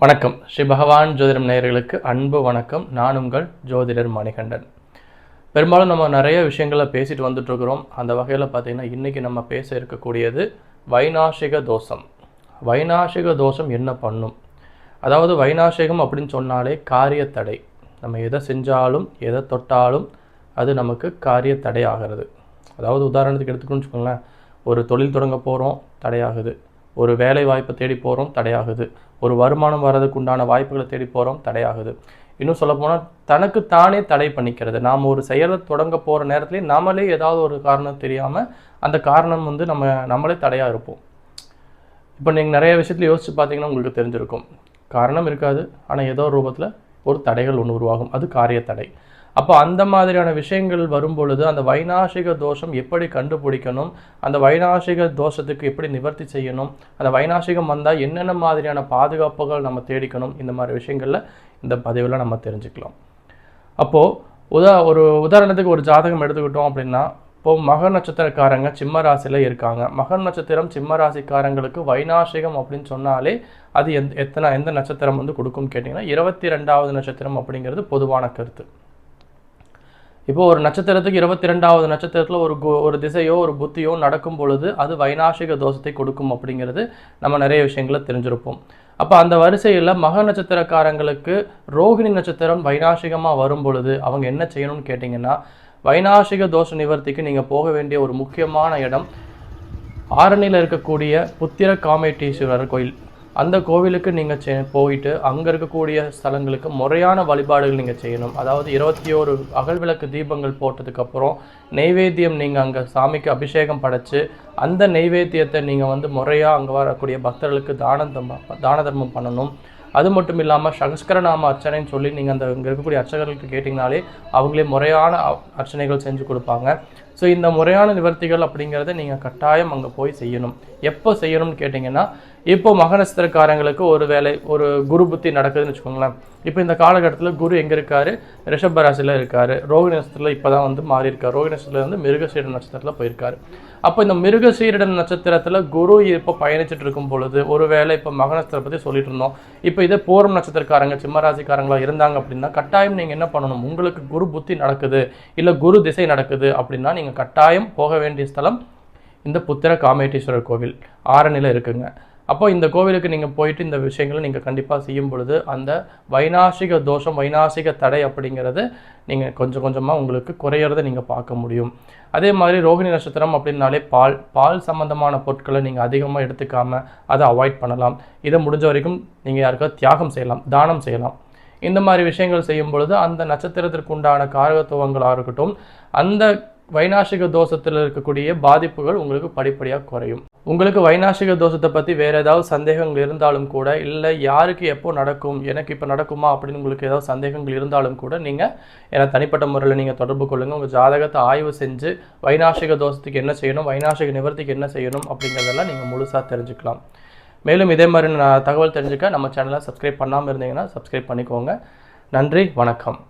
வணக்கம். ஸ்ரீ பகவான் ஜோதிடம் நேயர்களுக்கு அன்பு வணக்கம். நான் உங்கள் ஜோதிடர் மணிகண்டன். பெரும்பாலும் நம்ம நிறைய விஷயங்களை பேசிட்டு வந்துட்டுருக்குறோம். அந்த வகையில் பார்த்திங்கன்னா இன்றைக்கி நம்ம பேச இருக்கக்கூடியது வைநாசிக தோஷம். வைநாசிக தோஷம் என்ன பண்ணும்? அதாவது வைநாசிகம் அப்படின்னு சொன்னாலே காரிய தடை. நம்ம எதை செஞ்சாலும் எதை தொட்டாலும் அது நமக்கு காரிய தடை ஆகிறது. அதாவது உதாரணத்துக்கு எடுத்துக்கணும்னு வச்சுக்கோங்களேன், ஒரு தொழில் தொடங்க போகிறோம், தடையாகுது. ஒரு வேலை வாய்ப்பை தேடி போகிறோம், தடையாகுது. ஒரு வருமானம் வர்றதுக்கு உண்டான வாய்ப்புகளை தேடி போகிறோம், தடையாகுது. இன்னும் சொல்லப்போனால் தனக்கு தானே தடை பண்ணிக்கிறது. நாம் ஒரு செயலை தொடங்க போகிற நேரத்துலேயே நம்மளே ஏதாவது ஒரு காரணம் தெரியாமல் அந்த காரணம் நம்மளே தடையாக இருப்போம். இப்போ நீங்கள் நிறைய விஷயத்தில் யோசித்து பார்த்தீங்கன்னா உங்களுக்கு தெரிஞ்சிருக்கும். காரணம் இருக்காது, ஆனால் ஏதோ ஒரு ரூபத்தில் ஒரு தடைகள் ஒன்று உருவாகும். அது காரிய தடை. அப்போ அந்த மாதிரியான விஷயங்கள் வரும்பொழுது அந்த வைநாசிக தோஷம் எப்படி கண்டுபிடிக்கணும், அந்த வைநாசிக தோஷத்துக்கு எப்படி நிவர்த்தி செய்யணும், அந்த வைநாசிகம் வந்தால் என்னென்ன மாதிரியான பாதுகாப்புகள் நம்ம தேடிக்கணும், இந்த மாதிரி விஷயங்களில் இந்த பதிவில் நம்ம தெரிஞ்சுக்கலாம். அப்போது ஒரு உதாரணத்துக்கு ஒரு ஜாதகம் எடுத்துக்கிட்டோம் அப்படின்னா, இப்போது மக நட்சத்திரக்காரங்க சிம்ம ராசியில் இருக்காங்க. மகன் நட்சத்திரம் சிம்ம ராசிக்காரங்களுக்கு வைநாசிகம் அப்படின்னு சொன்னாலே அது எந்த நட்சத்திரம் கொடுக்கும்னு கேட்டிங்கன்னா 22வது நட்சத்திரம் அப்படிங்கிறது பொதுவான கருத்து. இப்போது ஒரு நட்சத்திரத்துக்கு 22வது நட்சத்திரத்தில் ஒரு திசையோ ஒரு புத்தியோ நடக்கும் பொழுது அது வைநாசிக தோஷத்தை கொடுக்கும் அப்படிங்கிறது நம்ம நிறைய விஷயங்களை தெரிஞ்சிருப்போம். அப்போ அந்த வரிசையில் மக நட்சத்திரக்காரங்களுக்கு ரோகிணி நட்சத்திரம் வைநாசிகமாக வரும் பொழுது அவங்க என்ன செய்யணும்னு கேட்டிங்கன்னா, வைநாசிக தோஷ நிவர்த்திக்கு நீங்கள் போக வேண்டிய ஒரு முக்கியமான இடம் ஆரணியில் இருக்கக்கூடிய புத்திர காமேட்டீஸ்வரர் கோயில். அந்த கோவிலுக்கு நீங்கள் போயிட்டு அங்கே இருக்கக்கூடிய ஸ்தலங்களுக்கு முறையான வழிபாடுகள் நீங்கள் செய்யணும். அதாவது 21 அகல் விளக்கு தீபங்கள் போட்டதுக்கப்புறம் நெய்வேத்தியம் நீங்கள் அங்கே சாமிக்கு அபிஷேகம் படைச்சு அந்த நெய்வேத்தியத்தை நீங்கள் முறையாக அங்கே வரக்கூடிய பக்தர்களுக்கு தான தர்மம் பண்ணணும். அது மட்டும் இல்லாமல் சகஸ்கரநாம அர்ச்சனைன்னு சொல்லி நீங்கள் இங்கே இருக்கக்கூடிய அர்ச்சகர்களுக்கு கேட்டிங்கனாலே அவங்களே முறையான அர்ச்சனைகள் செஞ்சு கொடுப்பாங்க. ஸோ இந்த முறையான நிவர்த்திகள் அப்படிங்கிறத நீங்கள் கட்டாயம் அங்கே போய் செய்யணும். எப்போ செய்யணும்னு கேட்டிங்கன்னா, இப்போ மக நட்சத்திரக்காரங்களுக்கு ஒரு குரு புத்தி நடக்குதுன்னு வச்சுக்கோங்களேன். இப்போ இந்த காலகட்டத்தில் குரு எங்கே இருக்கார்? ரிஷப ராசியில் இருக்கார். ரோகிணி நட்சத்திரத்தில் இப்போ தான் மாறி இருக்கார். ரோகிணி நட்சத்திரத்தில் மிருகசீர நட்சத்திரத்தில் போயிருக்காரு. அப்போ இந்த மிருகசீரிட நட்சத்திரத்தில் குரு இப்போ பயணிச்சுட்டு இருக்கும் பொழுது ஒருவேளை இப்போ மக நட்சத்திரத்தை பற்றி சொல்லிட்டு இருந்தோம். இப்போ இதே பூரம் நட்சத்திரக்காரங்க சிம்மராசிக்காரங்களாக இருந்தாங்க அப்படின்னா கட்டாயம் நீங்கள் என்ன பண்ணணும்? உங்களுக்கு குரு புத்தி நடக்குது இல்லை குரு திசை நடக்குது அப்படின்னா நீங்கள் கட்டாயம் போக வேண்டிய ஸ்தலம் இந்த புத்திர காமேட்டீஸ்வரர் கோவில் ஆரணியில் இருக்குங்க. அப்போ இந்த கோவிலுக்கு நீங்கள் போயிட்டு இந்த விஷயங்களை நீங்கள் கண்டிப்பாக செய்யும் பொழுது அந்த வைநாசிக தோஷம் வைநாசிக தடை அப்படிங்கிறது நீங்கள் கொஞ்சம் கொஞ்சமாக உங்களுக்கு குறையிறத நீங்கள் பார்க்க முடியும். அதே மாதிரி ரோகிணி நட்சத்திரம் அப்படின்னாலே பால் சம்பந்தமான பொருட்களை நீங்கள் அதிகமாக எடுத்துக்காமல் அதை அவாய்ட் பண்ணலாம். இதை முடிஞ்ச வரைக்கும் நீங்கள் யாருக்காவது தியாகம் செய்யலாம், தானம் செய்யலாம். இந்த மாதிரி விஷயங்கள் செய்யும் பொழுது அந்த நட்சத்திரத்திற்கு உண்டான காரகத்துவங்களாக இருக்கட்டும், அந்த வைநாசிக தோஷத்தில் இருக்கக்கூடிய பாதிப்புகள் உங்களுக்கு படிப்படியாக குறையும். உங்களுக்கு வைநாசிக தோஷத்தை பற்றி வேறு ஏதாவது சந்தேகங்கள் இருந்தாலும் கூட, இல்லை யாருக்கு எப்போ நடக்கும், எனக்கு இப்போ நடக்குமா அப்படின்னு உங்களுக்கு ஏதாவது சந்தேகங்கள் இருந்தாலும் கூட நீங்கள் ஏன்னா தனிப்பட்ட முறையில் நீங்கள் தொடர்பு கொள்ளுங்கள். உங்கள் ஜாதகத்தை ஆய்வு செஞ்சு வைநாசிக தோஷத்துக்கு என்ன செய்யணும், வைநாசிக நிவர்த்திக்கு என்ன செய்யணும் அப்படிங்கிறதெல்லாம் நீங்கள் முழுசாக தெரிஞ்சுக்கலாம். மேலும் இதே மாதிரி தகவல் தெரிஞ்சுக்க நம்ம சேனலை சப்ஸ்கிரைப் பண்ணாமல் இருந்தீங்கன்னா சப்ஸ்கிரைப் பண்ணிக்கோங்க. நன்றி, வணக்கம்.